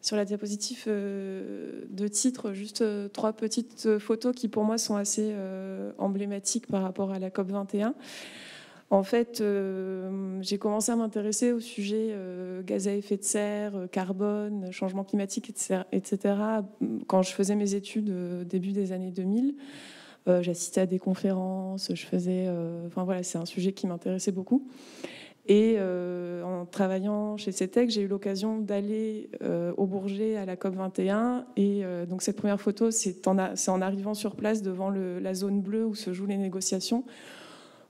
Sur la diapositive de titre, juste 3 petites photos qui pour moi sont assez emblématiques par rapport à la COP21. En fait, j'ai commencé à m'intéresser au sujet gaz à effet de serre, carbone, changement climatique, etc. Quand je faisais mes études début des années 2000. J'assistais à des conférences, je faisais... Enfin voilà, c'est un sujet qui m'intéressait beaucoup. Et en travaillant chez CETEC, j'ai eu l'occasion d'aller au Bourget à la COP21. Et donc cette première photo, c'est en arrivant sur place devant la zone bleue où se jouent les négociations,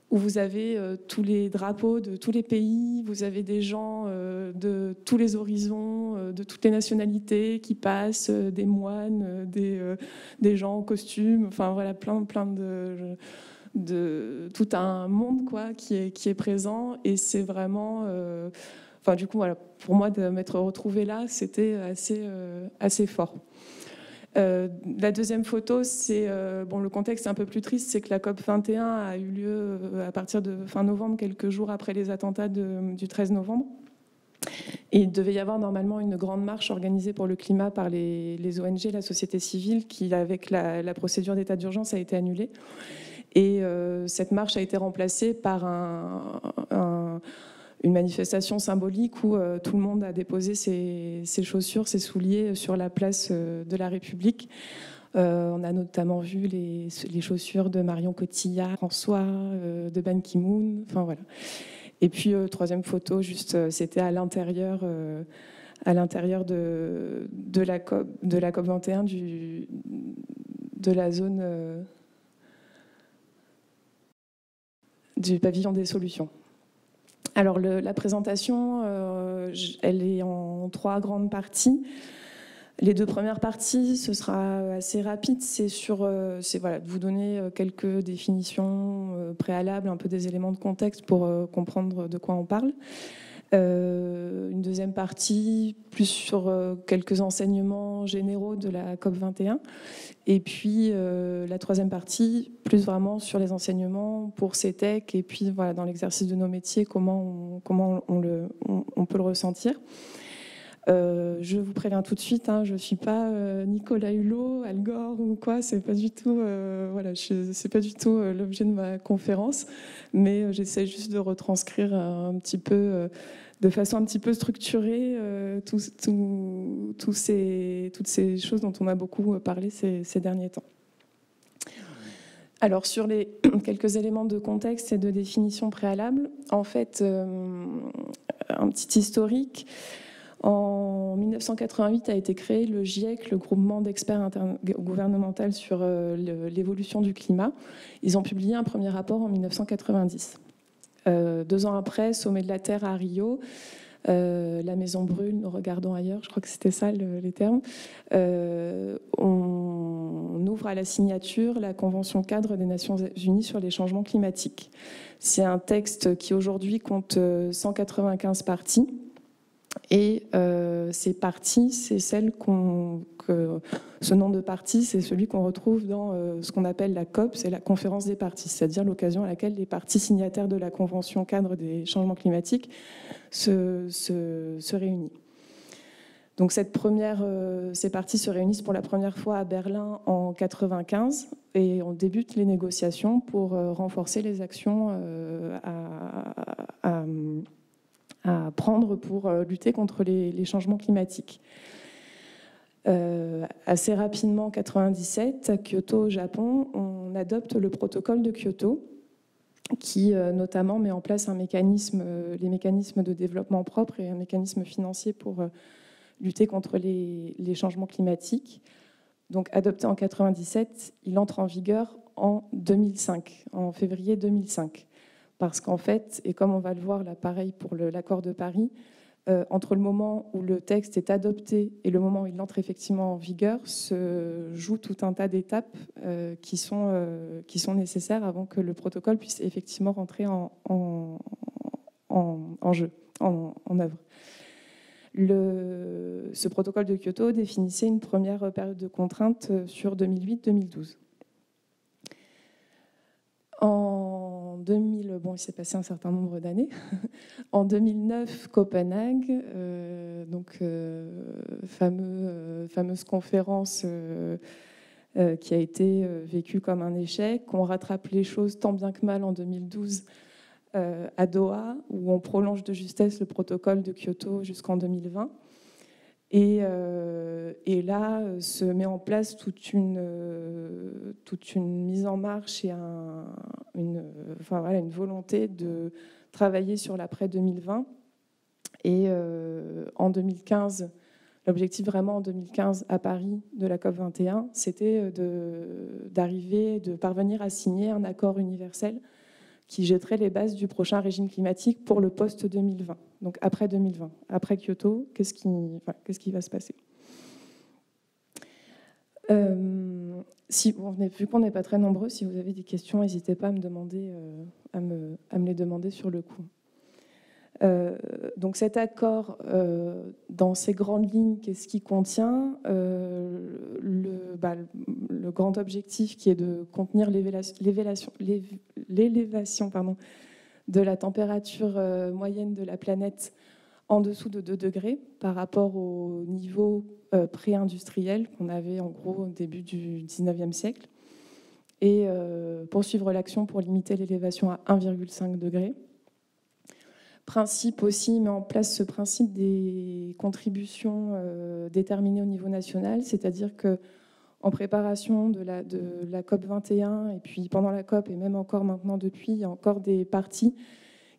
où vous avez tous les drapeaux de tous les pays, vous avez des gens de tous les horizons, de toutes les nationalités qui passent, des moines, des gens en costume, enfin voilà, plein de tout un monde quoi qui est présent, et c'est vraiment enfin du coup voilà, pour moi de m'être retrouvée là, c'était assez fort. La deuxième photo, c'est bon, le contexte est un peu plus triste, c'est que la COP 21 a eu lieu à partir de fin novembre, quelques jours après les attentats du 13 novembre. Et il devait y avoir normalement une grande marche organisée pour le climat par les ONG, la société civile, qui, avec la procédure d'état d'urgence, a été annulée. Et cette marche a été remplacée par une manifestation symbolique où tout le monde a déposé ses chaussures, ses souliers sur la place de la République. On a notamment vu les chaussures de Marion Cotillard, François, de Ban Ki-moon, enfin voilà. Et puis troisième photo, juste c'était à l'intérieur de la COP 21 de la zone du pavillon des solutions. Alors la présentation, elle est en 3 grandes parties. Les 2 premières parties, ce sera assez rapide. C'est voilà, de vous donner quelques définitions préalables, un peu des éléments de contexte pour comprendre de quoi on parle. Une deuxième partie, plus sur quelques enseignements généraux de la COP21. Et puis la troisième partie, plus vraiment sur les enseignements pour CETEC, et puis voilà, dans l'exercice de nos métiers, comment on peut le ressentir. Je vous préviens tout de suite, hein, je ne suis pas Nicolas Hulot, Al Gore ou quoi, c'est pas du tout, voilà, c'est pas du tout l'objet de ma conférence, mais j'essaie juste de retranscrire un petit peu, de façon un petit peu structurée, toutes ces choses dont on a beaucoup parlé ces derniers temps. Alors sur les quelques éléments de contexte et de définition préalable, en fait, un petit historique. En 1988 a été créé le GIEC, le groupement d'experts intergouvernemental sur l'évolution du climat. Ils ont publié un premier rapport en 1990. 2 ans après, sommet de la Terre à Rio, la maison brûle, nous regardons ailleurs, je crois que c'était ça les termes. On ouvre à la signature la Convention cadre des Nations Unies sur les changements climatiques. C'est un texte qui aujourd'hui compte 195 parties. Et ces parties, c'est ce nom de partie, c'est celui qu'on retrouve dans ce qu'on appelle la COP, c'est la conférence des parties, c'est-à-dire l'occasion à laquelle les parties signataires de la Convention cadre des changements climatiques se réunissent. Donc ces parties se réunissent pour la première fois à Berlin en 1995 et on débute les négociations pour renforcer les actions à prendre pour lutter contre les changements climatiques. Assez rapidement, en 1997, à Kyoto, au Japon, on adopte le protocole de Kyoto, qui notamment met en place les mécanismes de développement propre et un mécanisme financier pour lutter contre les changements climatiques. Donc, adopté en 1997, il entre en vigueur en 2005, en février 2005. Parce qu'en fait, et comme on va le voir là, pareil pour l'accord de Paris, entre le moment où le texte est adopté et le moment où il entre effectivement en vigueur, se joue tout un tas d'étapes qui sont nécessaires avant que le protocole puisse effectivement rentrer en jeu, en œuvre. Ce protocole de Kyoto définissait une première période de contrainte sur 2008-2012. En 2000, bon, il s'est passé un certain nombre d'années. En 2009, Copenhague, fameuse conférence qui a été vécue comme un échec. On rattrape les choses tant bien que mal en 2012 à Doha, où on prolonge de justesse le protocole de Kyoto jusqu'en 2020. Et là, se met en place toute une mise en marche et une volonté de travailler sur l'après 2020. Et en 2015, l'objectif vraiment en 2015 à Paris de la COP21, c'était de parvenir à signer un accord universel qui jetterait les bases du prochain régime climatique pour le post-2020, donc après 2020. Après Kyoto, qu'est-ce qui va se passer ? Vu qu'on n'est pas très nombreux, si vous avez des questions, n'hésitez pas à me les demander sur le coup. Donc cet accord, dans ses grandes lignes, qu'est-ce qu'il contient ? Le grand objectif qui est de contenir l'élévation de la température moyenne de la planète en dessous de 2 degrés par rapport au niveau pré-industriel qu'on avait en gros au début du 19e siècle, et poursuivre l'action pour limiter l'élévation à 1,5 degré. Principe aussi, met en place ce principe des contributions déterminées au niveau national, c'est-à-dire que en préparation de la COP 21 et puis pendant la COP et même encore maintenant depuis, il y a encore des parties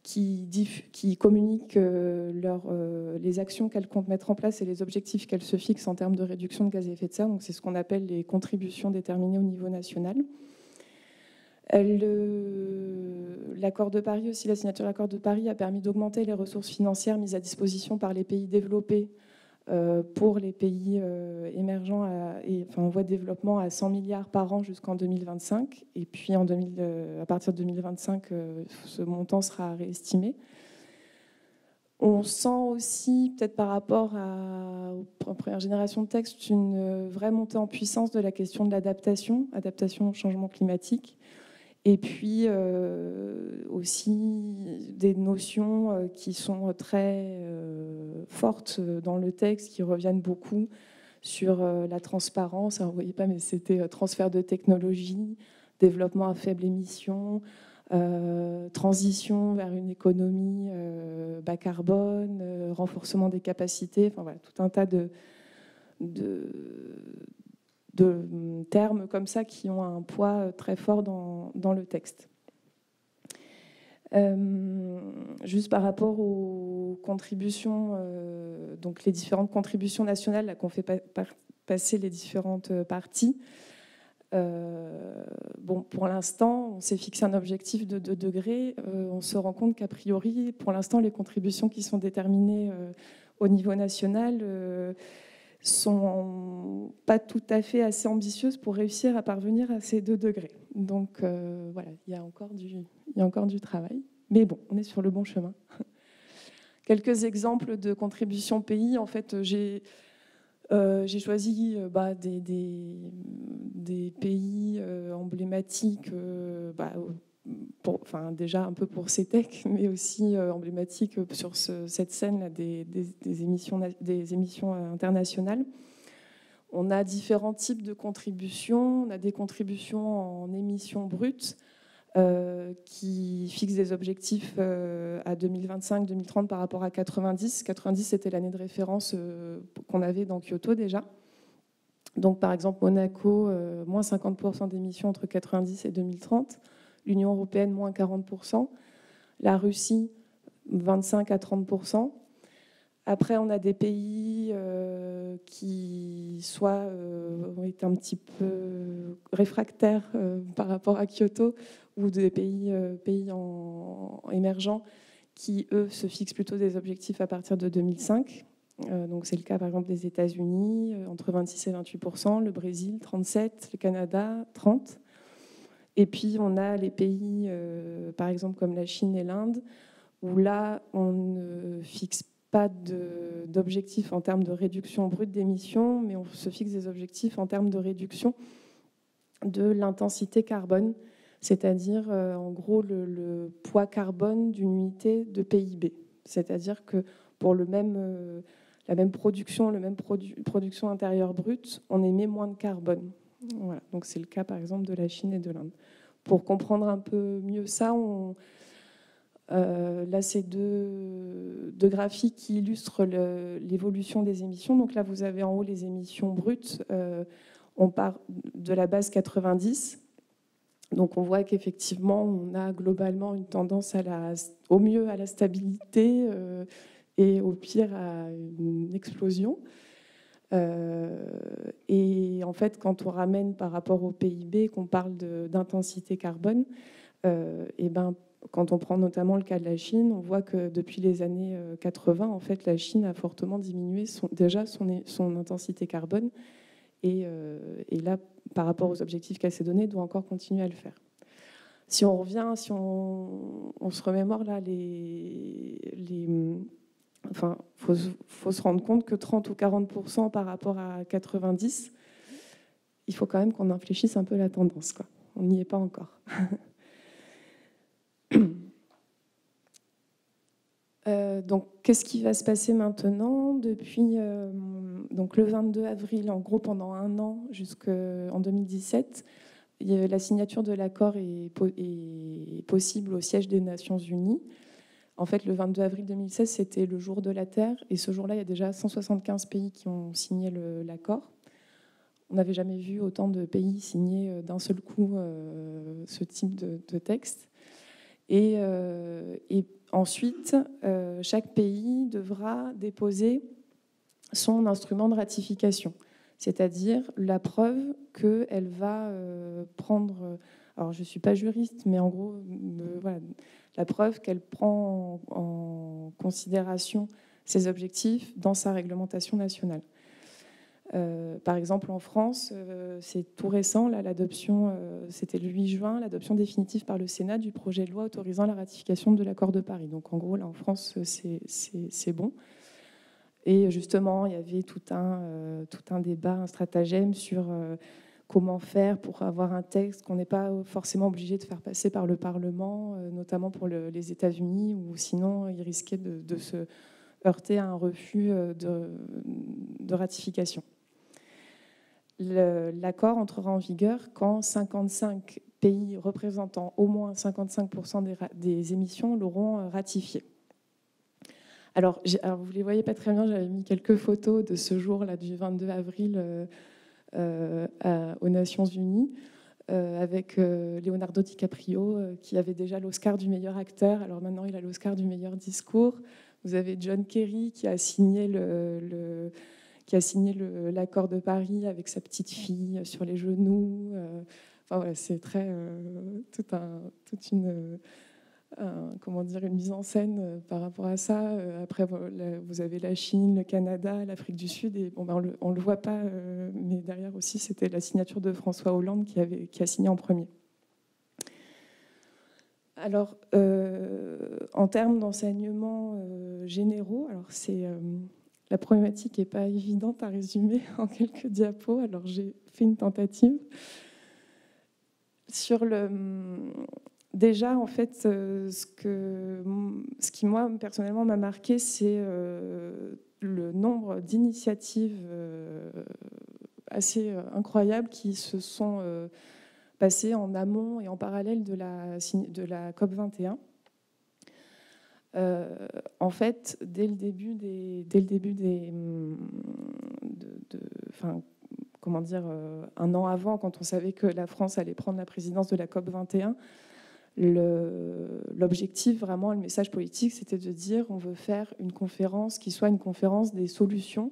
qui communiquent les actions qu'elles comptent mettre en place et les objectifs qu'elles se fixent en termes de réduction de gaz à effet de serre. Donc c'est ce qu'on appelle les contributions déterminées au niveau national. L'accord de Paris aussi, la signature de l'accord de Paris a permis d'augmenter les ressources financières mises à disposition par les pays développés pour les pays émergents en voie de développement à 100 milliards par an jusqu'en 2025. Et puis à partir de 2025, ce montant sera réestimé. On sent aussi, peut-être par rapport aux premières générations de textes, une vraie montée en puissance de la question de l'adaptation au changement climatique. Et puis aussi des notions qui sont très fortes dans le texte, qui reviennent beaucoup sur la transparence. Alors, vous ne voyez pas, mais c'était transfert de technologie, développement à faible émission, transition vers une économie bas carbone, renforcement des capacités, enfin voilà, tout un tas de termes comme ça qui ont un poids très fort dans le texte. Juste par rapport aux contributions, donc les différentes contributions nationales qu'ont fait passer les différentes parties. Pour l'instant, on s'est fixé un objectif de 2 degrés. On se rend compte qu'a priori, pour l'instant, les contributions qui sont déterminées au niveau national sont pas tout à fait assez ambitieuses pour réussir à parvenir à ces 2 degrés. Donc voilà, il y a encore du travail. Mais bon, on est sur le bon chemin. Quelques exemples de contributions pays. En fait, j'ai choisi des pays emblématiques, déjà un peu pour CETEC, mais aussi emblématiques sur cette scène des émissions internationales. On a différents types de contributions. On a des contributions en émissions brutes qui fixent des objectifs à 2025, 2030 par rapport à 90. 90, c'était l'année de référence qu'on avait dans Kyoto déjà. Donc, par exemple, Monaco, moins 50% d'émissions entre 90 et 2030. L'Union européenne, moins 40%. La Russie, 25 à 30%. Après, on a des pays qui soit ont été un petit peu réfractaires par rapport à Kyoto, ou des pays émergents qui, eux, se fixent plutôt des objectifs à partir de 2005. Donc c'est le cas, par exemple, des États-Unis, entre 26 et 28%, le Brésil, 37%, le Canada, 30%. Et puis, on a les pays, par exemple, comme la Chine et l'Inde, où là, on ne fixe pas d'objectifs en termes de réduction brute d'émissions, mais on se fixe des objectifs en termes de réduction de l'intensité carbone, c'est-à-dire en gros le poids carbone d'une unité de PIB. C'est-à-dire que pour la même production, production intérieure brute, on émet moins de carbone. Voilà. Donc c'est le cas par exemple de la Chine et de l'Inde. Pour comprendre un peu mieux ça, là c'est deux graphiques qui illustrent l'évolution des émissions. Donc là vous avez en haut les émissions brutes. On part de la base 90. Donc on voit qu'effectivement, on a globalement une tendance au mieux à la stabilité et au pire à une explosion. Et en fait, quand on ramène par rapport au PIB, qu'on parle d'intensité carbone, et ben, quand on prend notamment le cas de la Chine, on voit que depuis les années 80, en fait, la Chine a fortement diminué son intensité carbone. Et là, par rapport aux objectifs qu'elle s'est donnés, doit encore continuer à le faire. Si on revient, si on se remémore là, enfin, faut se rendre compte que 30 ou 40% par rapport à 90, il faut quand même qu'on infléchisse un peu la tendance, quoi. On n'y est pas encore. Donc, qu'est-ce qui va se passer maintenant depuis donc le 22 avril, en gros pendant un an jusqu'en 2017, la signature de l'accord est possible au siège des Nations Unies. En fait, le 22 avril 2016, c'était le jour de la Terre, et ce jour-là, il y a déjà 175 pays qui ont signé l'accord. On n'avait jamais vu autant de pays signer d'un seul coup ce type de texte. Et ensuite, chaque pays devra déposer son instrument de ratification, c'est-à-dire la preuve qu'elle va prendre... Alors, je ne suis pas juriste, mais en gros, voilà, la preuve qu'elle prend en considération ses objectifs dans sa réglementation nationale. Par exemple, en France, c'est tout récent, là, l'adoption, c'était le 8 juin, l'adoption définitive par le Sénat du projet de loi autorisant la ratification de l'accord de Paris. Donc, en gros, là, en France, c'est bon. Et justement, il y avait tout un débat, un stratagème sur comment faire pour avoir un texte qu'on n'est pas forcément obligé de faire passer par le Parlement, notamment pour les États-Unis, où sinon, il risquait de se heurter à un refus de ratification. L'accord entrera en vigueur quand 55 pays représentant au moins 55% des émissions l'auront ratifié. Alors, vous ne les voyez pas très bien, j'avais mis quelques photos de ce jour-là, du 22 avril aux Nations Unies, avec Leonardo DiCaprio, qui avait déjà l'Oscar du meilleur acteur. Alors maintenant, il a l'Oscar du meilleur discours. Vous avez John Kerry qui a signé l'accord de Paris avec sa petite fille sur les genoux. Enfin, voilà, c'est toute une mise en scène par rapport à ça. Après, vous avez la Chine, le Canada, l'Afrique du Sud. Et bon, on le voit pas, mais derrière aussi, c'était la signature de François Hollande qui a signé en premier. Alors, en termes d'enseignements généraux, alors la problématique n'est pas évidente à résumer en quelques diapos. Alors, j'ai fait une tentative. Déjà, en fait, ce qui, moi, personnellement, m'a marqué, c'est le nombre d'initiatives assez incroyables qui se sont passées en amont et en parallèle de la COP21. En fait, dès le début un an avant, quand on savait que la France allait prendre la présidence de la COP21, l'objectif, vraiment, le message politique, c'était de dire on veut faire une conférence qui soit une conférence des solutions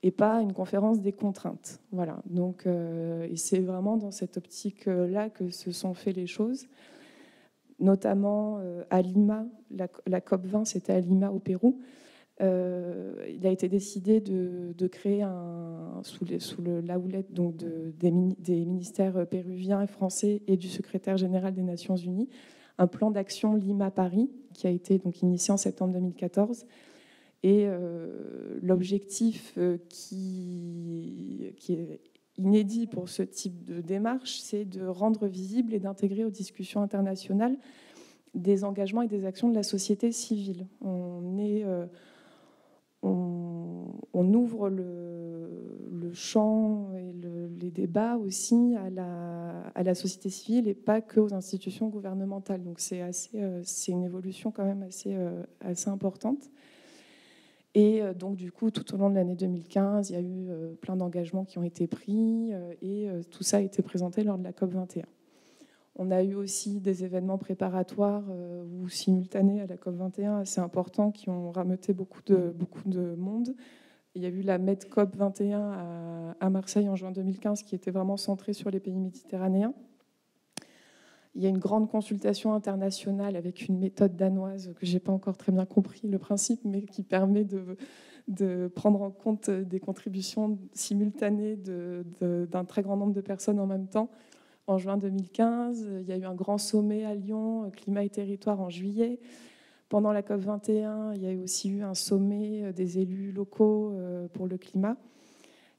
et pas une conférence des contraintes. Voilà. Donc, et c'est vraiment dans cette optique-là que se sont fait les choses, notamment à Lima. La COP20, c'était à Lima, au Pérou. Il a été décidé de créer sous la houlette donc des ministères péruviens et français et du secrétaire général des Nations Unies, un plan d'action Lima-Paris qui a été donc initié en septembre 2014. Et l'objectif qui est inédit pour ce type de démarche, c'est de rendre visible et d'intégrer aux discussions internationales des engagements et des actions de la société civile. On ouvre le champ et les débats aussi à la société civile et pas que aux institutions gouvernementales. Donc c'est une évolution quand même assez importante. Et donc du coup, tout au long de l'année 2015, il y a eu plein d'engagements qui ont été pris et tout ça a été présenté lors de la COP21. On a eu aussi des événements préparatoires ou simultanés à la COP21 assez importants qui ont rameuté beaucoup de monde. Il y a eu la MEDCOP 21 à Marseille en juin 2015 qui était vraiment centrée sur les pays méditerranéens. Il y a une grande consultation internationale avec une méthode danoise que je n'ai pas encore très bien compris le principe, mais qui permet de prendre en compte des contributions simultanées d'un très grand nombre de personnes en même temps. En juin 2015, il y a eu un grand sommet à Lyon, climat et territoire, en juillet. Pendant la COP21, il y a aussi eu un sommet des élus locaux pour le climat.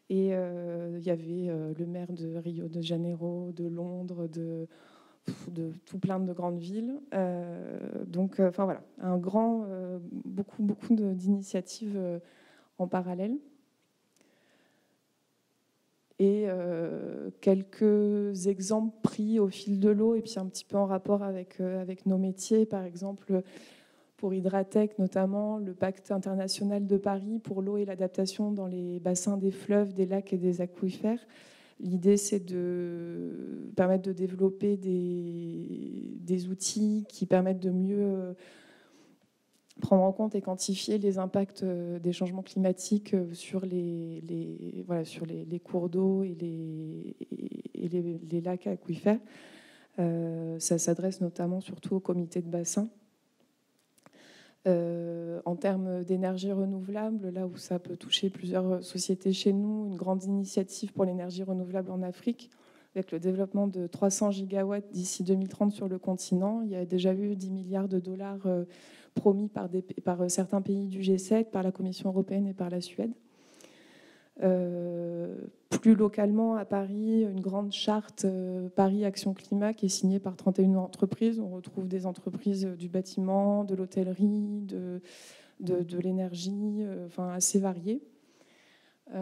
Et il y avait le maire de Rio de Janeiro, de Londres, de tout plein de grandes villes. Donc, enfin voilà, beaucoup d'initiatives en parallèle. Et quelques exemples pris au fil de l'eau et puis un petit peu en rapport avec nos métiers. Par exemple, pour Hydratec notamment, le pacte international de Paris pour l'eau et l'adaptation dans les bassins des fleuves, des lacs et des aquifères. L'idée, c'est de permettre de développer des outils qui permettent de mieux prendre en compte et quantifier les impacts des changements climatiques sur les cours d'eau et les lacs aquifères. Ça s'adresse notamment surtout aux comités de bassin. En termes d'énergie renouvelable, là où ça peut toucher plusieurs sociétés chez nous, une grande initiative pour l'énergie renouvelable en Afrique, avec le développement de 300 gigawatts d'ici 2030 sur le continent. Il y a déjà eu 10 milliards de dollars promis par certains pays du G7, par la Commission européenne et par la Suède. Plus localement, à Paris, une grande charte Paris Action Climat qui est signée par 31 entreprises. On retrouve des entreprises du bâtiment, de l'hôtellerie, de l'énergie, enfin assez variées. Il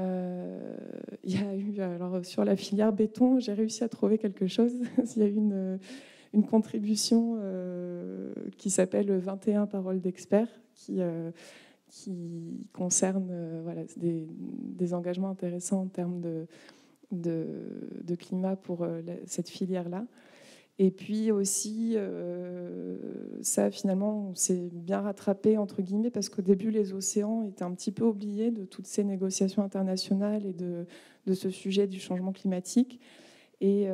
y a eu, alors sur la filière béton, j'ai réussi à trouver quelque chose. Il y a eu une contribution qui s'appelle 21 paroles d'experts qui concerne des engagements intéressants en termes de climat pour cette filière-là. Et puis aussi, ça finalement, on s'est bien rattrapé, entre guillemets, parce qu'au début, les océans étaient un petit peu oubliés de toutes ces négociations internationales et de ce sujet du changement climatique. Et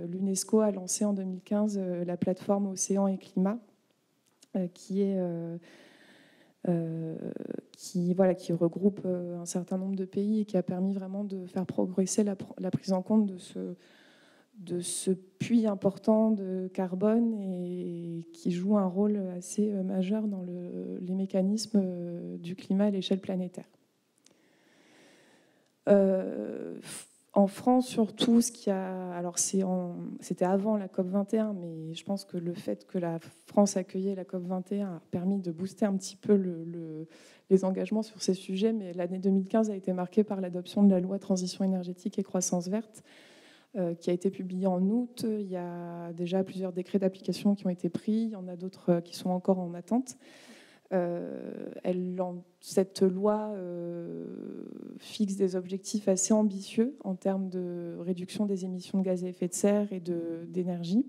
l'UNESCO a lancé en 2015 la plateforme Océan et Climat, qui regroupe un certain nombre de pays et qui a permis vraiment de faire progresser la prise en compte de ce puits important de carbone et qui joue un rôle assez majeur dans les mécanismes du climat à l'échelle planétaire. En France, surtout, c'était avant la COP21, mais je pense que le fait que la France accueillait la COP21 a permis de booster un petit peu les engagements sur ces sujets. Mais l'année 2015 a été marquée par l'adoption de la loi Transition énergétique et croissance verte, qui a été publiée en août. Il y a déjà plusieurs décrets d'application qui ont été pris. Il y en a d'autres qui sont encore en attente. Cette loi fixe des objectifs assez ambitieux en termes de réduction des émissions de gaz à effet de serre et d'énergie.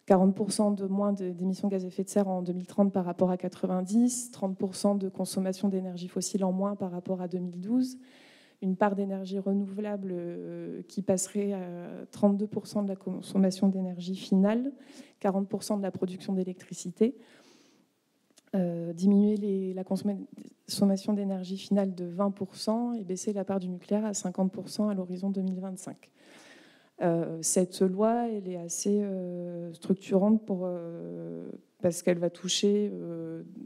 40% de moins d'émissions de gaz à effet de serre en 2030 par rapport à 90, 30% de consommation d'énergie fossile en moins par rapport à 2012, une part d'énergie renouvelable qui passerait à 32% de la consommation d'énergie finale, 40% de la production d'électricité. Diminuer la consommation d'énergie finale de 20% et baisser la part du nucléaire à 50% à l'horizon 2025. Cette loi, elle est assez structurante parce qu'elle va toucher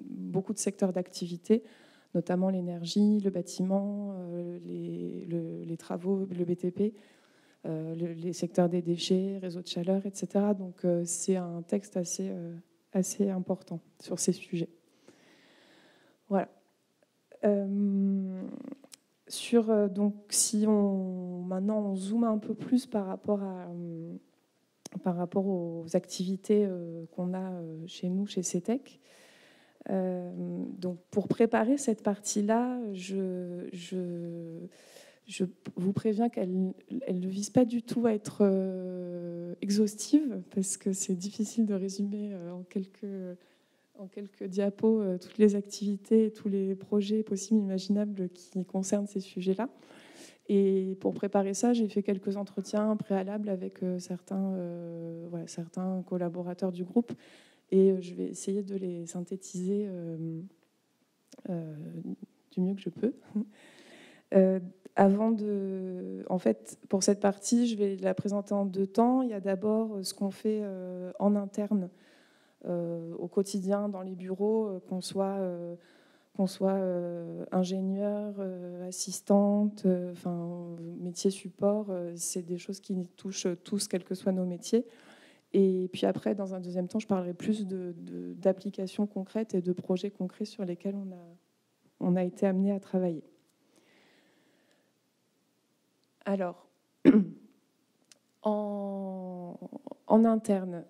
beaucoup de secteurs d'activité, notamment l'énergie, le bâtiment, les travaux, le BTP, les secteurs des déchets, réseaux de chaleur, etc. Donc c'est un texte assez important sur ces sujets. Voilà. Donc si maintenant on zoome un peu plus par rapport aux activités qu'on a chez nous, chez CETEC. Donc pour préparer cette partie-là, je vous préviens qu'elle ne vise pas du tout à être exhaustive, parce que c'est difficile de résumer en quelques diapos toutes les activités, tous les projets possibles, imaginables qui concernent ces sujets-là. Et pour préparer ça, j'ai fait quelques entretiens préalables avec certains collaborateurs du groupe, et je vais essayer de les synthétiser du mieux que je peux. En fait, pour cette partie, je vais la présenter en 2 temps. Il y a d'abord ce qu'on fait en interne au quotidien dans les bureaux, qu'on soit ingénieur, assistante, métier support, c'est des choses qui nous touchent tous, quels que soient nos métiers. Et puis après, dans un deuxième temps, je parlerai plus d'applications concrètes et de projets concrets sur lesquels on a été amené à travailler. Alors, en interne,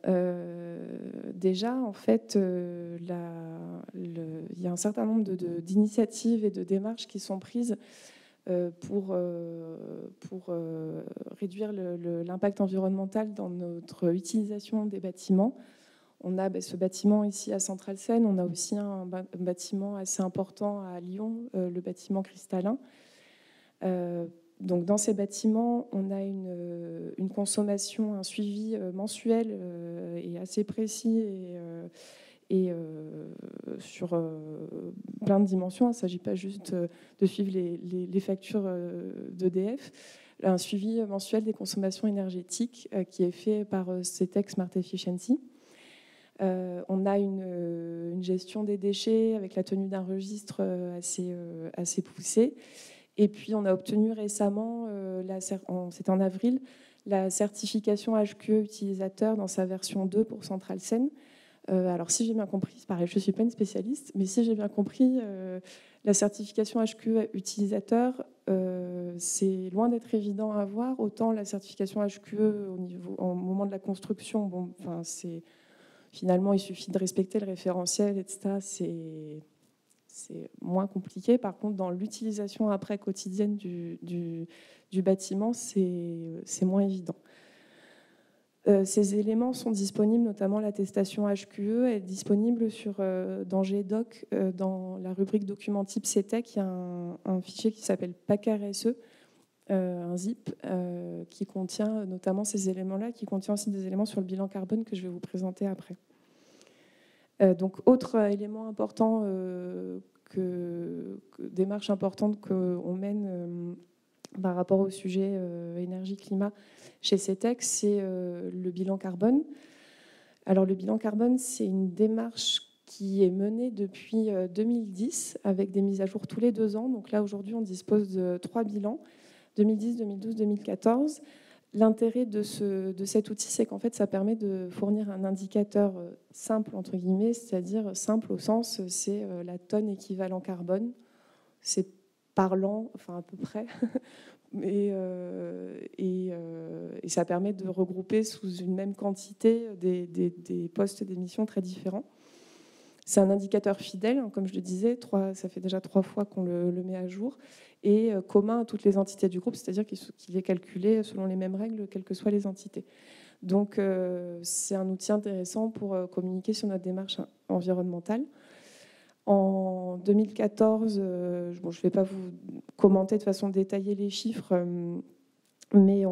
déjà, en fait, il y a un certain nombre d'initiatives et de démarches qui sont prises pour réduire l'impact environnemental dans notre utilisation des bâtiments. On a ce bâtiment ici à Centrale-Seine, on a aussi un bâtiment assez important à Lyon, le bâtiment cristallin. Donc dans ces bâtiments, on a une consommation, un suivi mensuel et assez précis et sur plein de dimensions. Il ne s'agit pas juste de suivre les factures d'EDF. Un suivi mensuel des consommations énergétiques qui est fait par CETEC Smart Efficiency. On a une gestion des déchets avec la tenue d'un registre assez poussé. Et puis, on a obtenu récemment, c'était en avril, la certification HQE utilisateur dans sa version 2 pour Centrale-Seine. Alors, si j'ai bien compris, pareil, je ne suis pas une spécialiste, mais si j'ai bien compris, la certification HQE utilisateur, c'est loin d'être évident à avoir. Autant la certification HQE au moment de la construction, finalement, il suffit de respecter le référentiel, etc. C'est moins compliqué. Par contre, dans l'utilisation après quotidienne du bâtiment, c'est moins évident. Ces éléments sont disponibles, notamment l'attestation HQE est disponible dans GDoc, dans la rubrique document type CETEC. Il y a un fichier qui s'appelle PAC-RSE, un zip qui contient notamment ces éléments-là, qui contient aussi des éléments sur le bilan carbone que je vais vous présenter après. Donc, autre élément important, démarche importante qu'on mène par rapport au sujet énergie-climat chez CETEC, c'est le bilan carbone. Alors, le bilan carbone, c'est une démarche qui est menée depuis 2010 avec des mises à jour tous les 2 ans. Donc là, aujourd'hui, on dispose de 3 bilans, 2010, 2012, 2014. L'intérêt de cet outil, c'est qu'en fait, ça permet de fournir un indicateur simple, entre guillemets, c'est-à-dire simple au sens, c'est la tonne équivalent carbone. C'est parlant, enfin à peu près. Et ça permet de regrouper sous une même quantité des postes d'émission très différents. C'est un indicateur fidèle, comme je le disais, ça fait déjà 3 fois qu'on le met à jour, et commun à toutes les entités du groupe, c'est-à-dire qu'il est calculé selon les mêmes règles, quelles que soient les entités. Donc, c'est un outil intéressant pour communiquer sur notre démarche environnementale. En 2014, je ne vais pas vous commenter de façon détaillée les chiffres, mais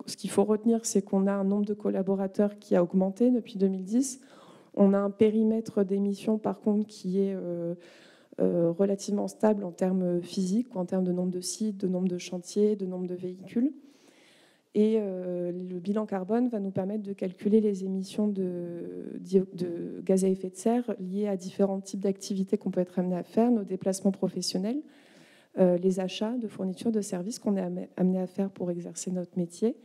ce qu'il faut retenir, c'est qu'on a un nombre de collaborateurs qui a augmenté depuis 2010. On a un périmètre d'émission, par contre, qui est relativement stable en termes physiques, en termes de nombre de sites, de nombre de chantiers, de nombre de véhicules. Et le bilan carbone va nous permettre de calculer les émissions de gaz à effet de serre liées à différents types d'activités qu'on peut être amené à faire, nos déplacements professionnels, les achats de fournitures, de services qu'on est amené à faire pour exercer notre métier,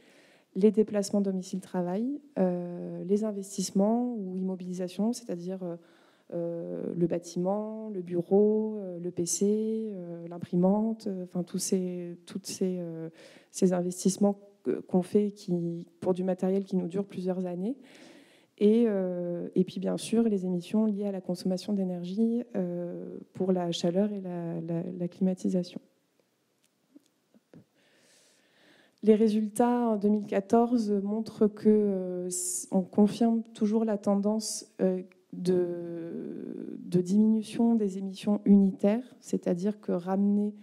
les déplacements domicile-travail, les investissements ou immobilisations, c'est-à-dire le bâtiment, le bureau, le PC, l'imprimante, enfin tous ces investissements qu'on fait pour du matériel qui nous dure plusieurs années. Et puis, bien sûr, les émissions liées à la consommation d'énergie pour la chaleur et la climatisation. Les résultats en 2014 montrent qu'on confirme toujours la tendance de diminution des émissions unitaires, c'est-à-dire que ramené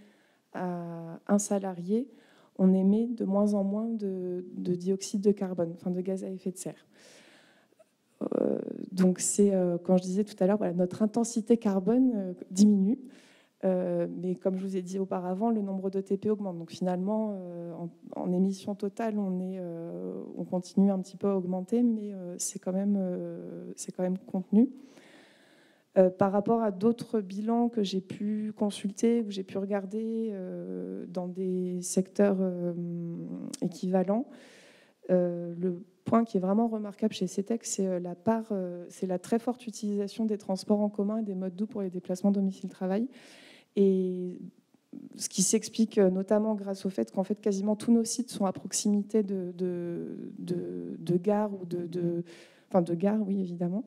à un salarié, on émet de moins en moins de dioxyde de carbone, enfin de gaz à effet de serre. Donc c'est, quand je disais tout à l'heure, voilà, notre intensité carbone diminue, mais comme je vous ai dit auparavant, le nombre d'ETP augmente. Donc finalement, en émissions totales, on continue un petit peu à augmenter, mais c'est quand même contenu. Par rapport à d'autres bilans que j'ai pu consulter, que j'ai pu regarder dans des secteurs équivalents, le point qui est vraiment remarquable chez CETEC, c'est la très forte utilisation des transports en commun et des modes doux pour les déplacements domicile-travail. Et ce qui s'explique notamment grâce au fait qu'en fait quasiment tous nos sites sont à proximité de gares ou de gares, oui évidemment.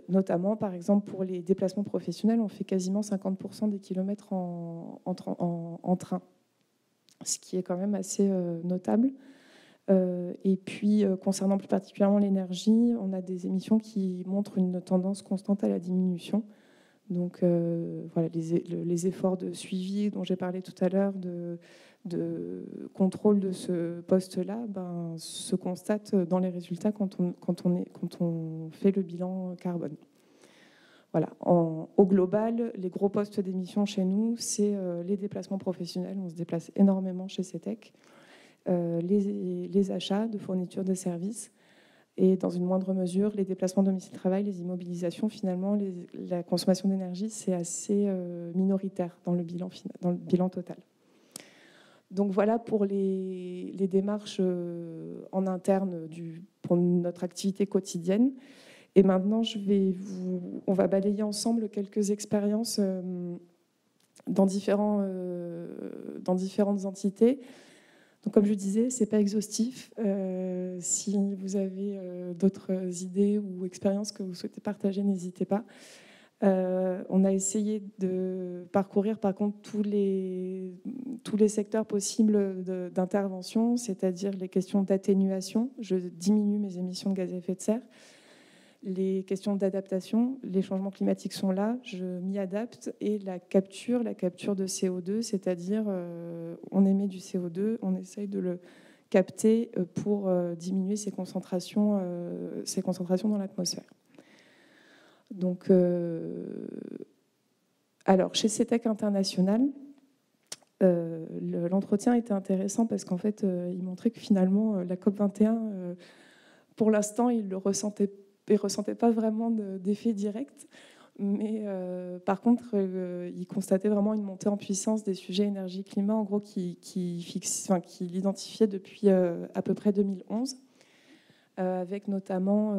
Notamment, par exemple, pour les déplacements professionnels, on fait quasiment 50% des kilomètres en train, ce qui est quand même assez notable. Et puis, concernant plus particulièrement l'énergie, on a des émissions qui montrent une tendance constante à la diminution. Donc, voilà, les efforts de suivi dont j'ai parlé tout à l'heure, de contrôle de ce poste-là, se constatent dans les résultats quand on fait le bilan carbone. Voilà. Au global, les gros postes d'émission chez nous, c'est les déplacements professionnels. On se déplace énormément chez CETEC. Les achats de fournitures de services et dans une moindre mesure les déplacements domicile-travail, les immobilisations. Finalement, la consommation d'énergie, c'est assez minoritaire dans le bilan total. Donc voilà pour les démarches en interne pour notre activité quotidienne. Et maintenant, on va balayer ensemble quelques expériences dans différentes entités. Donc, comme je disais, ce n'est pas exhaustif. Si vous avez d'autres idées ou expériences que vous souhaitez partager, n'hésitez pas. On a essayé de parcourir, par contre, tous les secteurs possibles d'intervention, c'est-à-dire les questions d'atténuation. Je diminue mes émissions de gaz à effet de serre. Les questions d'adaptation, les changements climatiques sont là, je m'y adapte. Et la capture de CO2, c'est-à-dire on émet du CO2, on essaye de le capter pour diminuer ces concentrations dans l'atmosphère. Donc, alors, chez CETEC International, l'entretien était intéressant parce qu'en fait, il montrait que finalement, la COP21, pour l'instant, il ne ressentait pas vraiment d'effet direct, mais par contre, il constatait vraiment une montée en puissance des sujets énergie-climat, en gros, qu'il identifiait depuis à peu près 2011, avec notamment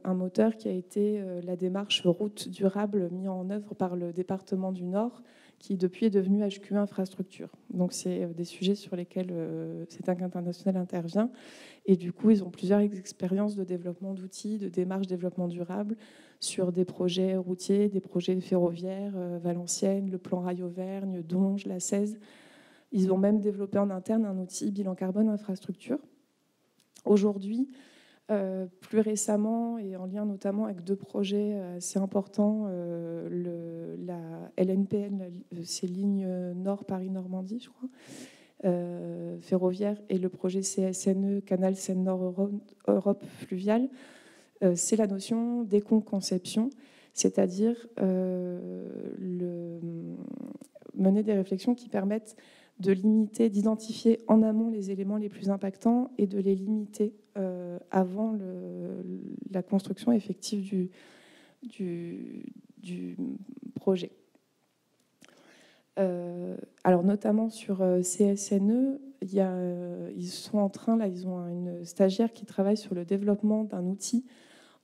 un moteur qui a été la démarche route durable mise en œuvre par le département du Nord, qui depuis est devenu HQE Infrastructure. Donc c'est des sujets sur lesquels CETEC International intervient. Et du coup, ils ont plusieurs expériences de développement d'outils, de démarches développement durable sur des projets routiers, des projets ferroviaires, Valenciennes, le plan Rail Auvergne, Donge, la 16. Ils ont même développé en interne un outil bilan carbone infrastructure. Aujourd'hui, plus récemment, et en lien notamment avec deux projets assez importants, la LNPN, c'est ligne Nord Paris-Normandie, je crois, ferroviaire, et le projet CSNE, Canal Seine-Nord-Europe fluvial, c'est la notion d'éco-conception, c'est-à-dire mener des réflexions qui permettent de limiter, d'identifier en amont les éléments les plus impactants et de les limiter avant la construction effective du projet. Alors notamment sur CSNE, ils sont en train, là, ils ont une stagiaire qui travaille sur le développement d'un outil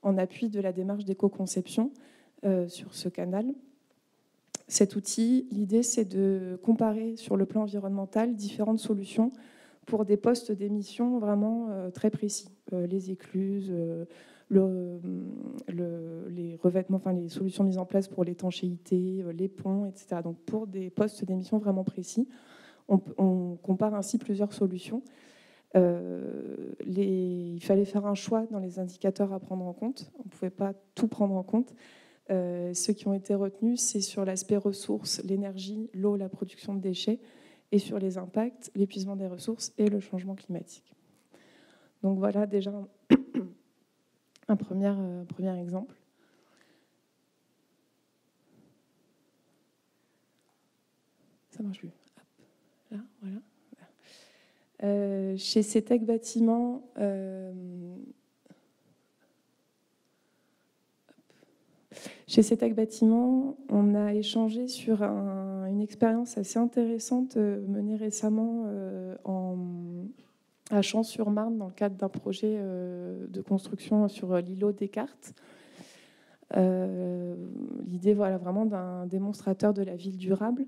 en appui de la démarche d'éco-conception sur ce canal. Cet outil, l'idée, c'est de comparer sur le plan environnemental différentes solutions pour des postes d'émission vraiment très précis. Les écluses, les revêtements, enfin les solutions mises en place pour l'étanchéité, les ponts, etc. Donc pour des postes d'émission vraiment précis, on compare ainsi plusieurs solutions. Il fallait faire un choix dans les indicateurs à prendre en compte. On ne pouvait pas tout prendre en compte. Ceux qui ont été retenus, c'est sur l'aspect ressources, l'énergie, l'eau, la production de déchets, et sur les impacts, l'épuisement des ressources et le changement climatique. Donc voilà déjà un premier exemple. Ça marche plus. Hop. Là, voilà. Chez CETEC Bâtiment, on a échangé sur une expérience assez intéressante menée récemment à Champs-sur-Marne dans le cadre d'un projet de construction sur l'îlot Descartes. L'idée, voilà, vraiment d'un démonstrateur de la ville durable.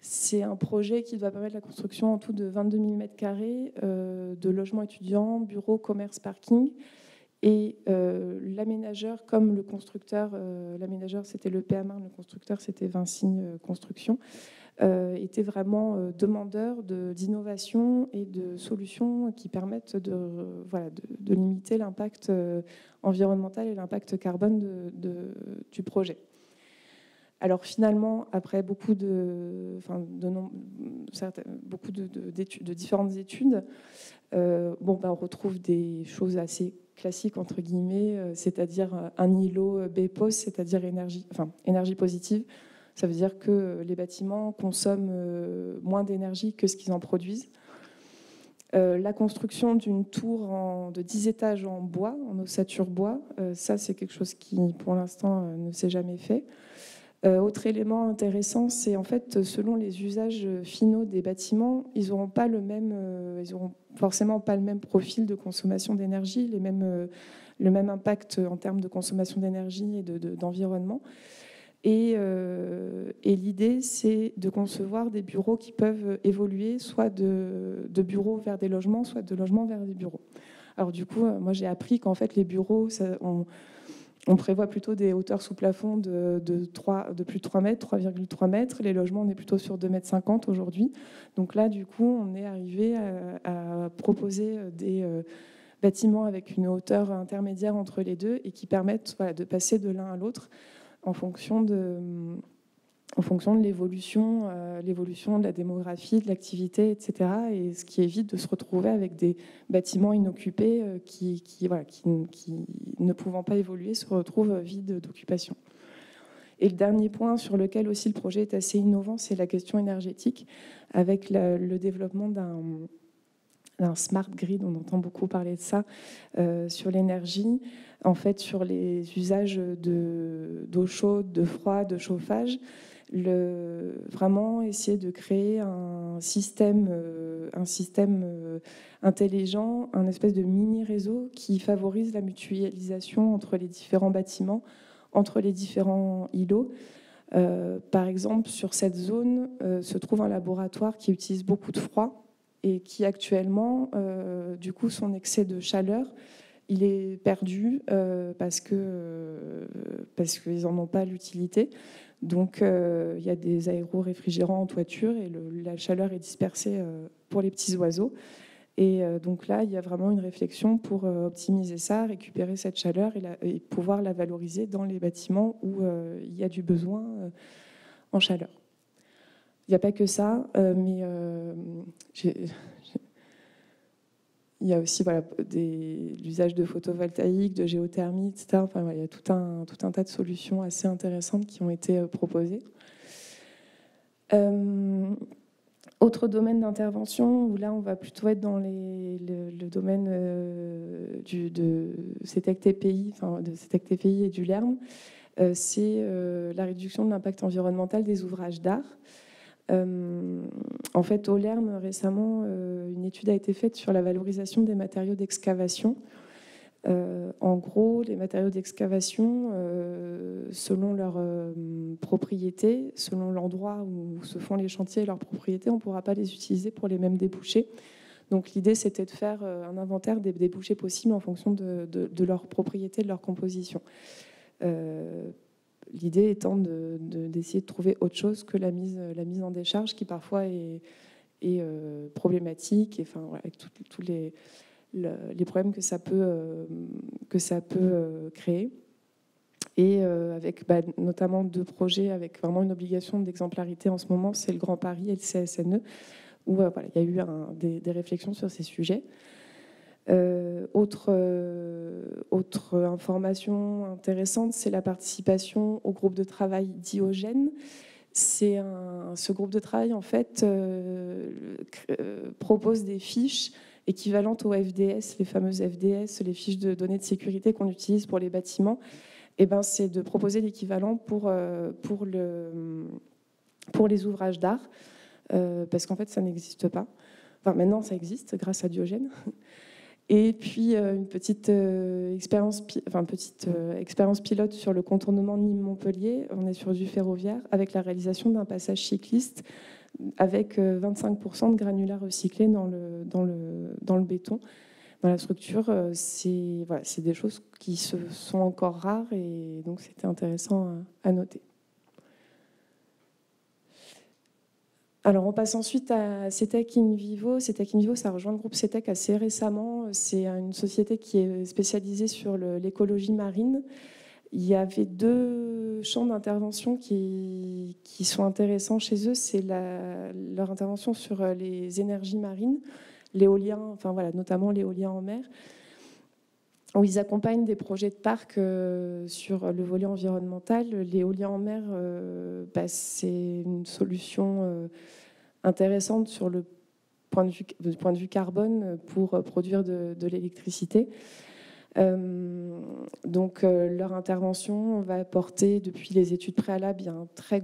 C'est un projet qui doit permettre la construction en tout de 22 000 m² de logements étudiants, bureaux, commerces, parking. Et l'aménageur, comme le constructeur, l'aménageur c'était le PA Marne, le constructeur c'était Vinci Construction, était vraiment demandeur d'innovation et de solutions qui permettent de limiter l'impact environnemental et l'impact carbone du projet. Alors finalement, après beaucoup de différentes études, on retrouve des choses assez classiques entre guillemets, c'est-à-dire un îlot BPOS, c'est-à-dire énergie positive. Ça veut dire que les bâtiments consomment moins d'énergie que ce qu'ils en produisent. La construction d'une tour de 10 étages en bois, en ossature bois, ça c'est quelque chose qui pour l'instant ne s'est jamais fait. Autre élément intéressant, c'est en fait selon les usages finaux des bâtiments, ils n'auront forcément pas le même profil de consommation d'énergie, le même impact en termes de consommation d'énergie et d'environnement. Et l'idée, c'est de concevoir des bureaux qui peuvent évoluer soit de bureaux vers des logements, soit de logements vers des bureaux. Alors du coup, moi j'ai appris qu'en fait les bureaux, on prévoit plutôt des hauteurs sous plafond de plus de 3 mètres, 3,3 mètres. Les logements, on est plutôt sur 2,50 mètres aujourd'hui. Donc là, du coup, on est arrivé à proposer des bâtiments avec une hauteur intermédiaire entre les deux et qui permettent de passer de l'un à l'autre en fonction de l'évolution de la démographie, de l'activité, etc. Et ce qui évite de se retrouver avec des bâtiments inoccupés qui ne pouvant pas évoluer, se retrouvent vides d'occupation. Et le dernier point sur lequel aussi le projet est assez innovant, c'est la question énergétique, avec le développement d'un smart grid, on entend beaucoup parler de ça, sur l'énergie, en fait sur les usages d'eau chaude, de froid, de chauffage, vraiment essayer de créer un système intelligent, un espèce de mini-réseau qui favorise la mutualisation entre les différents bâtiments, entre les différents îlots. Par exemple, sur cette zone se trouve un laboratoire qui utilise beaucoup de froid et qui actuellement, du coup, son excès de chaleur, il est perdu parce qu'ils n'en ont pas l'utilité. Donc, il y a des aéro-réfrigérants en toiture et la chaleur est dispersée pour les petits oiseaux. Et donc là, il y a vraiment une réflexion pour optimiser ça, récupérer cette chaleur et pouvoir la valoriser dans les bâtiments où il y a du besoin en chaleur. Il n'y a pas que ça, mais il y a aussi l'usage de photovoltaïque, de géothermie, etc. Enfin, il y a tout un tas de solutions assez intéressantes qui ont été proposées. Autre domaine d'intervention, où là on va plutôt être dans le domaine de CETEC TPI, enfin de CETEC TPI et du LERM, c'est la réduction de l'impact environnemental des ouvrages d'art. En fait, au LERM, récemment, une étude a été faite sur la valorisation des matériaux d'excavation. En gros, les matériaux d'excavation, selon leurs propriétés, selon l'endroit où se font les chantiers et leurs propriétés, on ne pourra pas les utiliser pour les mêmes débouchés. Donc l'idée, c'était de faire un inventaire des débouchés possibles en fonction de leur propriété, de leur composition. L'idée étant d'essayer de trouver autre chose que la mise en décharge, qui parfois est problématique, et, enfin, voilà, avec tous les problèmes que ça peut créer. Et avec notamment 2 projets avec vraiment une obligation d'exemplarité en ce moment, c'est le Grand Paris et le CSNE, où voilà, il y a eu des réflexions sur ces sujets. Autre information intéressante, c'est la participation au groupe de travail Diogène. Ce groupe de travail, en fait, propose des fiches équivalentes aux FDS, les fameuses FDS, les fiches de données de sécurité qu'on utilise pour les bâtiments. Et ben, c'est de proposer l'équivalent pour les ouvrages d'art, parce qu'en fait, ça n'existe pas. Enfin, maintenant, ça existe grâce à Diogène. Et puis, une petite expérience pilote sur le contournement Nîmes-Montpellier. On est sur du ferroviaire, avec la réalisation d'un passage cycliste avec 25% de granulats recyclés dans le béton, dans la structure. C'est des choses qui sont encore rares, et donc c'était intéressant à noter. Alors, on passe ensuite à CETEC In Vivo. CETEC In Vivo, ça rejoint le groupe CETEC assez récemment. C'est une société qui est spécialisée sur l'écologie marine. Il y avait 2 champs d'intervention qui sont intéressants chez eux. C'est leur intervention sur les énergies marines, l'éolien, enfin voilà, notamment l'éolien en mer, où ils accompagnent des projets de parc sur le volet environnemental. L'éolien en mer, c'est une solution intéressante sur le point de vue carbone pour produire de l'électricité. Donc leur intervention va porter, depuis les études préalables, il y a un très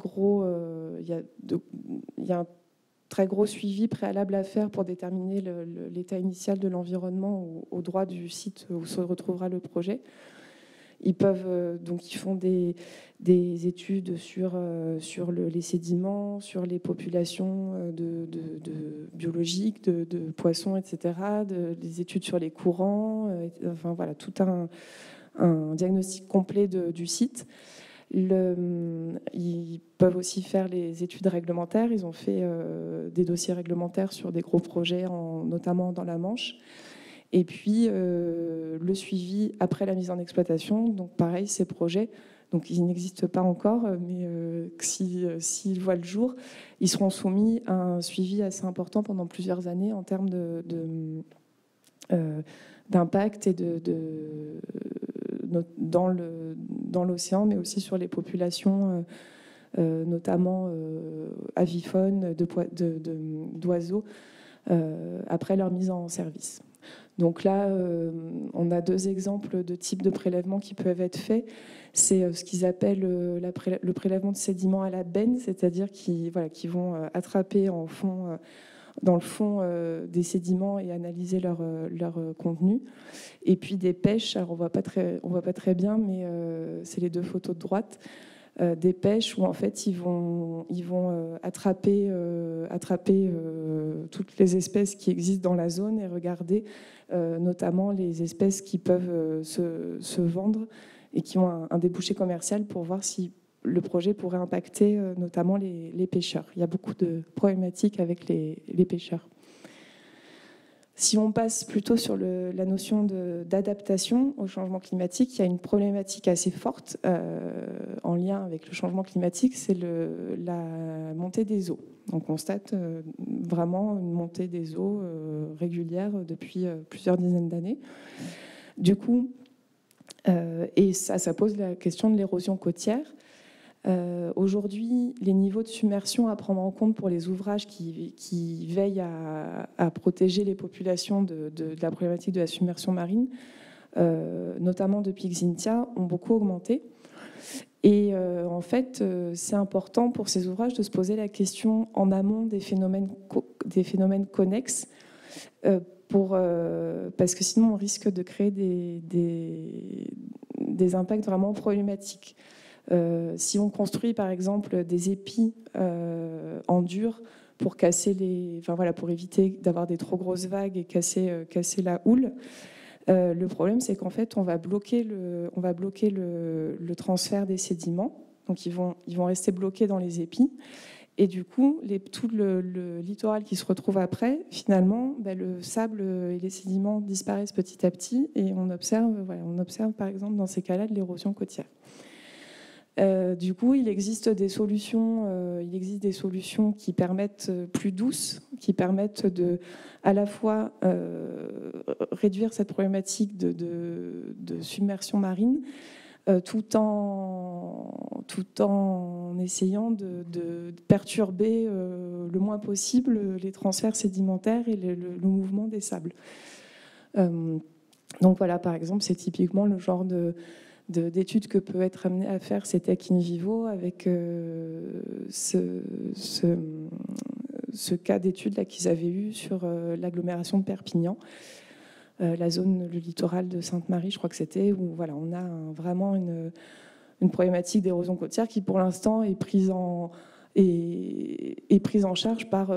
gros suivi préalable à faire pour déterminer l'état initial de l'environnement au droit du site où se retrouvera le projet. Ils font des études sur les sédiments, sur les populations biologiques, de poissons, etc., des études sur les courants, enfin voilà, tout un diagnostic complet du site. Ils peuvent aussi faire les études réglementaires. Ils ont fait des dossiers réglementaires sur des gros projets, notamment dans la Manche. Et puis le suivi après la mise en exploitation. Donc pareil, ces projets, donc ils n'existent pas encore, mais s'ils voient le jour, ils seront soumis à un suivi assez important pendant plusieurs années en termes d'impact et dans l'océan, mais aussi sur les populations, notamment aviphones, d'oiseaux, après leur mise en service. Donc là, on a 2 exemples de types de prélèvements qui peuvent être faits. C'est ce qu'ils appellent le prélèvement de sédiments à la benne, c'est-à-dire qui vont attraper dans le fond des sédiments et analyser leur contenu. Et puis des pêches, alors on voit pas très bien, mais c'est les 2 photos de droite. Des pêches où en fait ils vont attraper toutes les espèces qui existent dans la zone et regarder notamment les espèces qui peuvent se vendre et qui ont un débouché commercial, pour voir si le projet pourrait impacter notamment les pêcheurs. Il y a beaucoup de problématiques avec les pêcheurs. Si on passe plutôt sur la notion d'adaptation au changement climatique, il y a une problématique assez forte en lien avec le changement climatique, c'est la montée des eaux. On constate vraiment une montée des eaux régulière depuis plusieurs dizaines d'années. Du coup, et ça pose la question de l'érosion côtière. aujourd'hui, les niveaux de submersion à prendre en compte pour les ouvrages qui veillent à protéger les populations de la problématique de la submersion marine, notamment depuis Xintia, ont beaucoup augmenté. Et en fait, c'est important pour ces ouvrages de se poser la question en amont des phénomènes connexes, parce que sinon on risque de créer des impacts vraiment problématiques. Si on construit par exemple des épis en dur pour casser pour éviter d'avoir des trop grosses vagues et casser la houle, le problème c'est qu'en fait on va bloquer le transfert des sédiments, donc ils vont rester bloqués dans les épis. Et du coup, tout le littoral qui se retrouve après, finalement, le sable et les sédiments disparaissent petit à petit, et on observe par exemple dans ces cas-là de l'érosion côtière. Du coup, il existe des solutions qui permettent plus douces, qui permettent à la fois réduire cette problématique de submersion marine, tout en essayant de perturber le moins possible les transferts sédimentaires et le mouvement des sables. Donc voilà, par exemple, c'est typiquement le genre d'études que peut être amené à faire CETEC in vivo avec ce cas d'étude qu'ils avaient eu sur l'agglomération de Perpignan. La zone, le littoral de Sainte-Marie, je crois que c'était, où voilà, on a vraiment une problématique d'érosion côtière qui, pour l'instant, est prise en charge par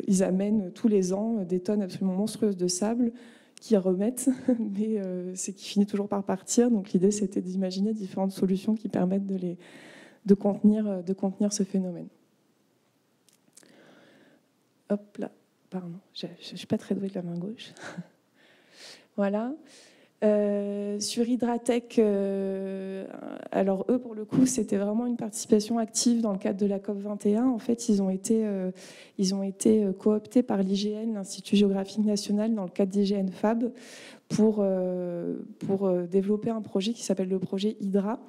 ils amènent tous les ans des tonnes absolument monstrueuses de sable qui remettent, mais c'est qui finit toujours par partir. Donc l'idée, c'était d'imaginer différentes solutions qui permettent de contenir ce phénomène. Hop là. Pardon, je ne suis pas très douée de la main gauche. Voilà. Sur Hydratec, alors eux, pour le coup, c'était vraiment une participation active dans le cadre de la COP21. En fait, ils ont été cooptés par l'IGN, l'Institut géographique national, dans le cadre d'IGN Fab, pour développer un projet qui s'appelle le projet Hydra.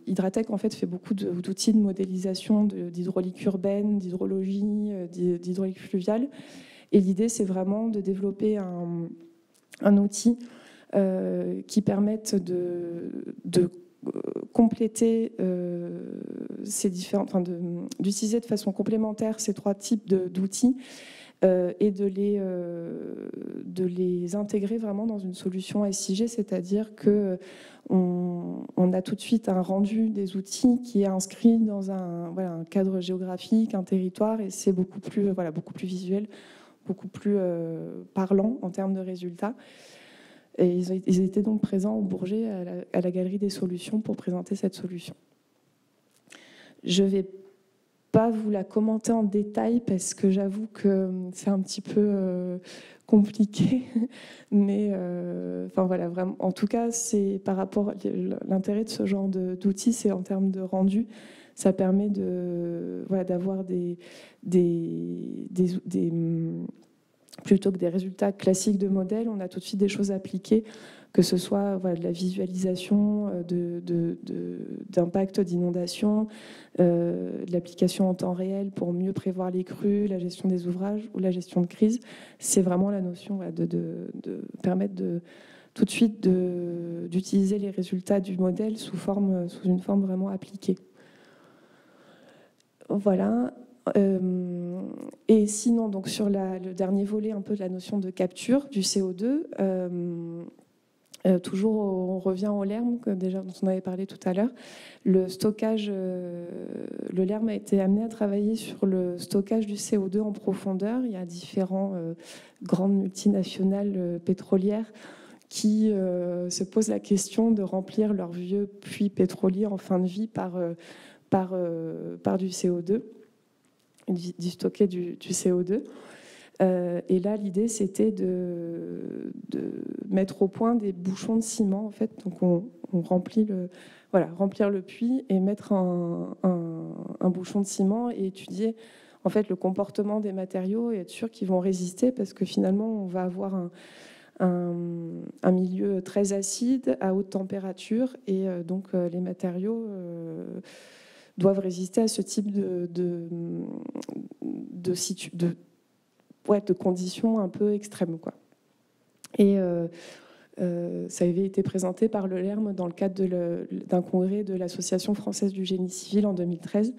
Hydratec en fait fait beaucoup d'outils de modélisation d'hydraulique urbaine, d'hydrologie, d'hydraulique fluviale. Et l'idée, c'est vraiment de développer un outil qui permette de compléter d'utiliser de façon complémentaire ces trois types d'outils et de les intégrer vraiment dans une solution SIG, c'est-à-dire qu'on a tout de suite un rendu des outils qui est inscrit dans un cadre géographique, un territoire, et c'est beaucoup plus visuel, beaucoup plus parlant en termes de résultats. Et ils étaient donc présents au Bourget à la Galerie des Solutions pour présenter cette solution. Je ne vais pas vous la commenter en détail parce que j'avoue que c'est un petit peu compliqué, mais voilà, vraiment. En tout cas, c'est par rapport à l'intérêt de ce genre d'outils, c'est en termes de rendu. Ça permet d'avoir plutôt que des résultats classiques de modèles, on a tout de suite des choses appliquées, que ce soit de la visualisation d'impact d'inondation, de l'application en temps réel pour mieux prévoir les crues, la gestion des ouvrages ou la gestion de crise. C'est vraiment la notion de permettre tout de suite d'utiliser les résultats du modèle sous une forme vraiment appliquée. Voilà. Et sinon, donc sur le dernier volet, un peu de la notion de capture du CO2, toujours on revient au LERM, déjà dont on avait parlé tout à l'heure. Le stockage, le LERM a été amené à travailler sur le stockage du CO2 en profondeur. Il y a différentes grandes multinationales pétrolières qui se posent la question de remplir leurs vieux puits pétroliers en fin de vie par du CO2. Du stocker du CO2. Et là, l'idée, c'était de mettre au point des bouchons de ciment. En fait, donc on remplir le puits et mettre un bouchon de ciment et étudier en fait le comportement des matériaux et être sûr qu'ils vont résister, parce que finalement, on va avoir un milieu très acide, à haute température, et donc les matériaux doivent résister à ce type de conditions un peu extrêmes, quoi. Et ça avait été présenté par le LERM dans le cadre d'un congrès de l'Association française du génie civil en 2013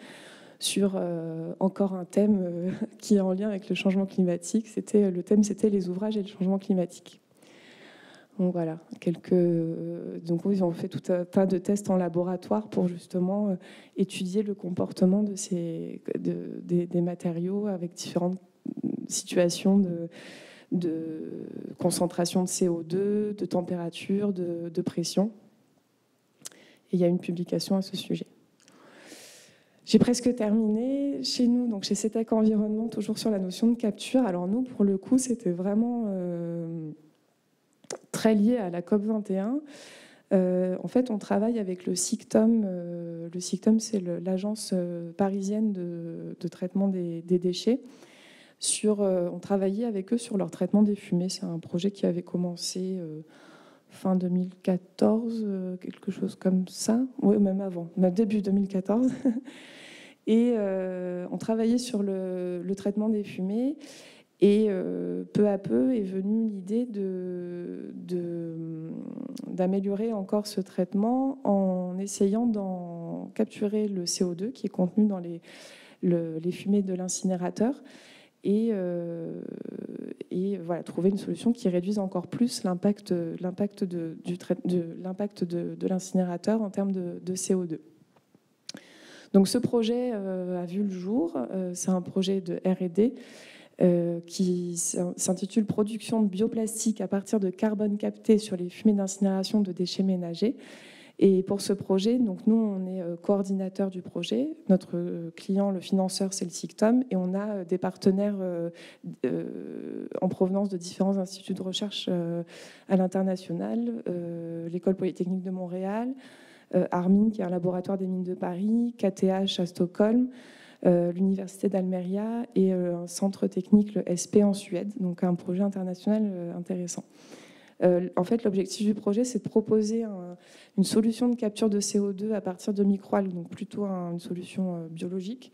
sur encore un thème qui est en lien avec le changement climatique. Le thème, c'était les ouvrages et le changement climatique. Donc voilà, donc ils ont fait tout un tas de tests en laboratoire pour justement étudier le comportement des matériaux avec différentes situations de concentration de CO2, de température, de pression. Et il y a une publication à ce sujet. J'ai presque terminé. Chez nous, donc chez CETEC Environnement, toujours sur la notion de capture. Alors nous, pour le coup, c'était vraiment très lié à la COP21. En fait, on travaille avec le CICTOM. Le CICTOM, c'est l'agence parisienne de traitement des déchets. On travaillait avec eux sur leur traitement des fumées. C'est un projet qui avait commencé fin 2014, quelque chose comme ça. Oui, même avant, début 2014. Et on travaillait sur le traitement des fumées. Et peu à peu est venue l'idée d'améliorer encore ce traitement en essayant d'en capturer le CO2 qui est contenu dans les fumées de l'incinérateur. Et voilà, trouver une solution qui réduise encore plus l'impact de l'incinérateur en termes de CO2. Donc ce projet a vu le jour. C'est un projet de R&D qui s'intitule « Production de bioplastique à partir de carbone capté sur les fumées d'incinération de déchets ménagers ». Et pour ce projet, donc nous, on est coordinateur du projet. Notre client, le financeur, c'est le CICTOM. Et on a des partenaires en provenance de différents instituts de recherche à l'international. L'École polytechnique de Montréal, Armin, qui est un laboratoire des mines de Paris, KTH à Stockholm, l'Université d'Almeria et un centre technique, le SP, en Suède. Donc un projet international intéressant. En fait, l'objectif du projet, c'est de proposer une solution de capture de CO2 à partir de microalgues, donc plutôt une solution biologique.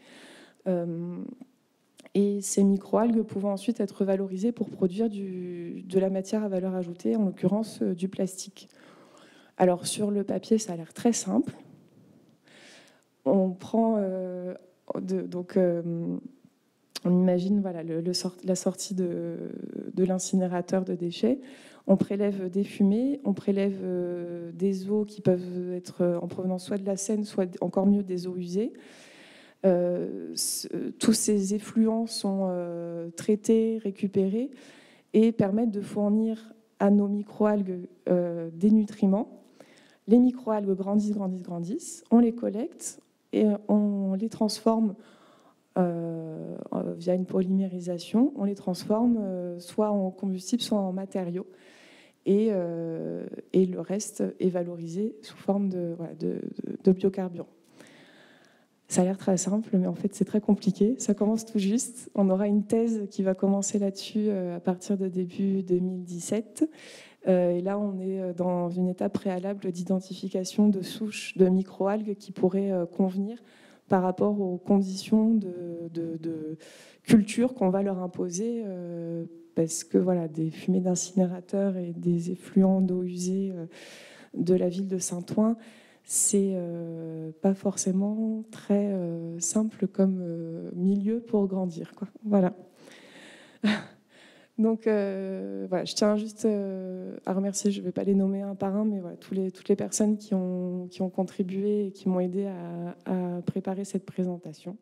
Et ces microalgues pouvant ensuite être valorisées pour produire de la matière à valeur ajoutée, en l'occurrence du plastique. Alors, sur le papier, ça a l'air très simple. On prend... on imagine voilà, la sortie de l'incinérateur de déchets. On prélève des fumées, on prélève des eaux qui peuvent être en provenance soit de la Seine, soit encore mieux des eaux usées. Tous ces effluents sont traités, récupérés et permettent de fournir à nos microalgues des nutriments. Les microalgues grandissent, on les collecte et on les transforme via une polymérisation. On les transforme soit en combustible, soit en matériaux. Et le reste est valorisé sous forme de biocarburants. Ça a l'air très simple, mais en fait, c'est très compliqué. Ça commence tout juste. On aura une thèse qui va commencer là-dessus à partir de début 2017. Et là, on est dans une étape préalable d'identification de souches de microalgues qui pourraient convenir par rapport aux conditions de culture qu'on va leur imposer, parce que voilà, des fumées d'incinérateurs et des effluents d'eau usée de la ville de Saint-Ouen, c'est pas forcément très simple comme milieu pour grandir, quoi. Voilà. Donc voilà, je tiens juste à remercier, je ne vais pas les nommer un par un, mais voilà, toutes les personnes qui ont contribué et qui m'ont aidé à préparer cette présentation.